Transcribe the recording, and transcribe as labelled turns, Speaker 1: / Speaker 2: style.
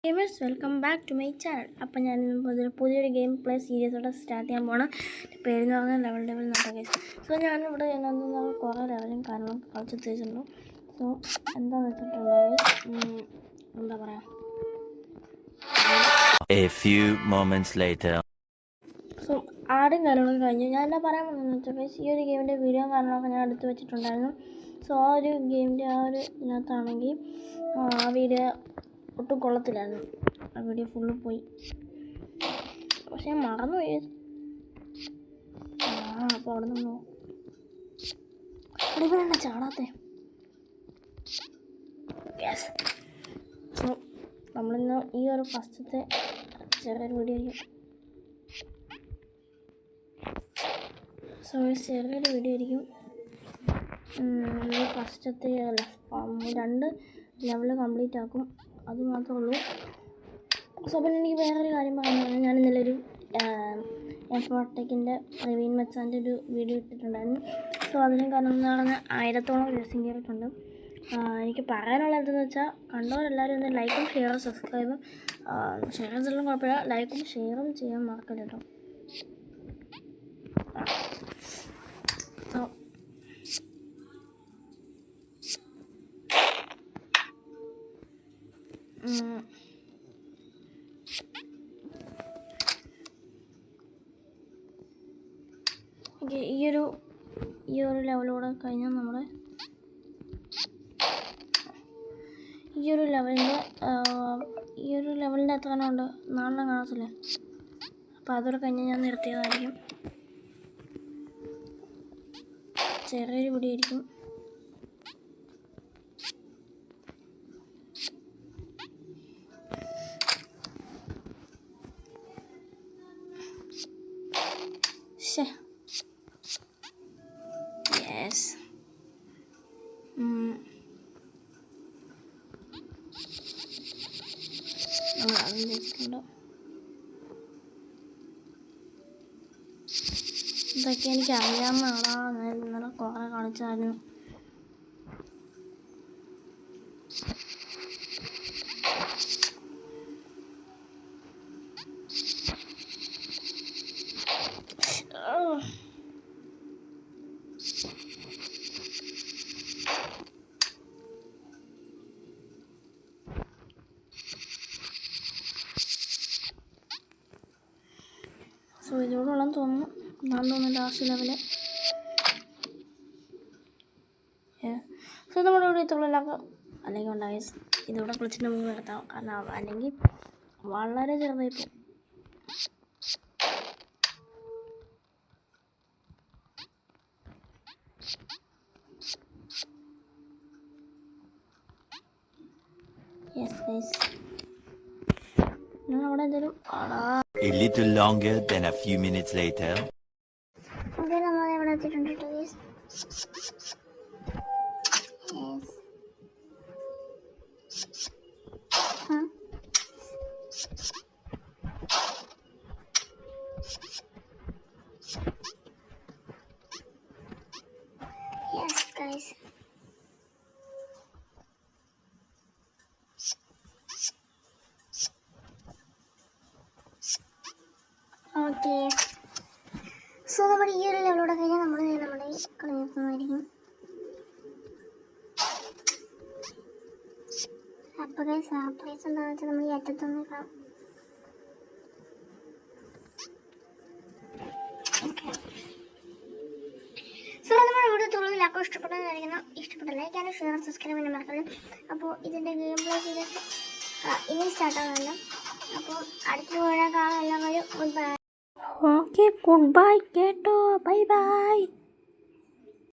Speaker 1: Gamers welcome back to my channel. അപ്പം ഞാൻ പുതിയൊരു ഗെയിം പ്ലേ സീരീസോടെ സ്റ്റാർട്ട് ചെയ്യാൻ പോകണം. പേരെന്ന് പറഞ്ഞാൽ ലെവൽ നടക്കുക ഗൈസ്. സോ ഞാനിവിടെ കുറേ ലെവലും കാര്യങ്ങളൊക്കെ കളിച്ചെത്തിച്ചിട്ടുണ്ട്. സോ എന്താണെന്ന് വെച്ചിട്ടുണ്ടെങ്കിൽ എന്താ പറയുക, സോ ആടും കാര്യങ്ങളൊക്കെ കഴിഞ്ഞു. ഞാൻ എന്താ പറയാൻ പോകുന്നതെന്ന് വെച്ചാൽ ഗൈസ്, ഈ ഒരു ഗെയിമിൻ്റെ വീഡിയോ കാര്യങ്ങളൊക്കെ ഞാൻ എടുത്ത് വെച്ചിട്ടുണ്ടായിരുന്നു. സോ ആ ഒരു ഗെയിമിൻ്റെ ഇതിനകത്താണെങ്കിൽ ആ വീഡിയോ ഒട്ടും കൊള്ളത്തില്ലായിരുന്നു. ആ വീഡിയോ ഫുള്ള് പോയി. പക്ഷെ ഞാൻ മറന്നുപോയി. അപ്പോൾ അവിടെ നിന്നോ അടിപൊളിയാണ് ചാടാത്തെ. യെസ്. സോ നമ്മളിന്ന് ഈ ഒരു ഫസ്റ്റത്തെ ചെറിയൊരു വീഡിയോ ആയിരിക്കും. ചെറിയൊരു വീഡിയോ ആയിരിക്കും. ഫസ്റ്റത്തെ 2 ലെവൽ കംപ്ലീറ്റ് ആക്കും, അത് മാത്രമേ ഉള്ളൂ. സോ പിന്നെ എനിക്ക് വേറൊരു കാര്യം പറയാൻ, ഞാൻ ഇന്നലെ ഒരു എഫോർട്ടെക്കിൻ്റെ പ്രവീൺ മെച്ചാൻ്റെ ഒരു വീഡിയോ ഇട്ടിട്ടുണ്ടായിരുന്നു. സോ അതിനും കാരണം എന്ന് പറഞ്ഞാൽ 1000ഓളം വ്യൂസും കയറിയിട്ടുണ്ട്. എനിക്ക് പറയാനുള്ളത് എന്തെന്ന് വെച്ചാൽ, കണ്ടവരെല്ലാവരും ഒന്ന് ലൈക്കും ഷെയറും സബ്സ്ക്രൈബും ഷെയർ ചെയ്താലും കുഴപ്പമില്ല, ലൈക്കും ഷെയറും ചെയ്യാൻ മറക്കരുത് കേട്ടോ. ഈ ഒരു ലെവലൂടെ കഴിഞ്ഞാൽ നമ്മുടെ ഈ ഒരു ലെവലിൻ്റെ എത്ര എണ്ണം ഉണ്ട് 4 കാണത്തില്ലേ. അപ്പോൾ അതോടെ കഴിഞ്ഞ് ഞാൻ നിർത്തിയതായിരിക്കും. ചെറിയൊരു പിടിയായിരിക്കും. യെസ്. ഇതൊക്കെ എനിക്ക് അറിയാവുന്നതാണോ, ഞാൻ ഇന്നലെ കുറേ കളിച്ചായിരുന്നു. സോ ഇതോടുള്ളതെന്ന് തോന്നുന്നു, ഞാൻ തോന്നുന്നു ലാസ്റ്റ് ലെവല്. സോ നമ്മുടെ ഇവിടെ ഇത്രയുള്ളതൊക്കെ അല്ലെങ്കിൽ ഉണ്ടായി ഇതോടെ കളിച്ചിട്ട് നമുക്ക് നിർത്താം, കാരണം അല്ലെങ്കിൽ വളരെ ചെറുതായിപ്പോൾ. യെസ് ഗൈസ്, ഞാൻ അവിടെ എന്തെങ്കിലും
Speaker 2: A little longer than a few minutes later.
Speaker 1: Okay, നമ്മൾ ഇവിടെ എത്തിയിട്ടുണ്ട് കേട്ടോ guys. Yes guys. Okay, so നമ്മുടെ ഈ ഒരു ലെവലോടെ കഴിഞ്ഞാൽ നമ്മുടെ കളി നിർത്തുന്നതായിരിക്കും. അപ്പോൾ സർപ്രൈസ് എന്താണെന്ന് വെച്ചാൽ നമ്മൾ ഈ അറ്റത്തൊന്ന് കാണാം. സോ നമ്മുടെ വീഡിയോ തുള്ളിൽ എല്ലാവർക്കും ഇഷ്ടപ്പെട്ടെന്നായിരിക്കണം. ഇഷ്ടപ്പെട്ട ലൈക്ക് ചെയ്യാനും ഷെയർ സബ്സ്ക്രൈബ് ചെയ്യാൻ മറക്കരുത്. അപ്പോൾ ഇതിൻ്റെ ഗെയിം പ്ലേ സീരീസ് ഇനി സ്റ്റാർട്ടാകുന്നില്ല. അപ്പോൾ അടുത്ത വീഡിയോ കാണാൻ എല്ലാവരും good bye. Okay, good bye കേട്ടോ, ബൈ ബൈ.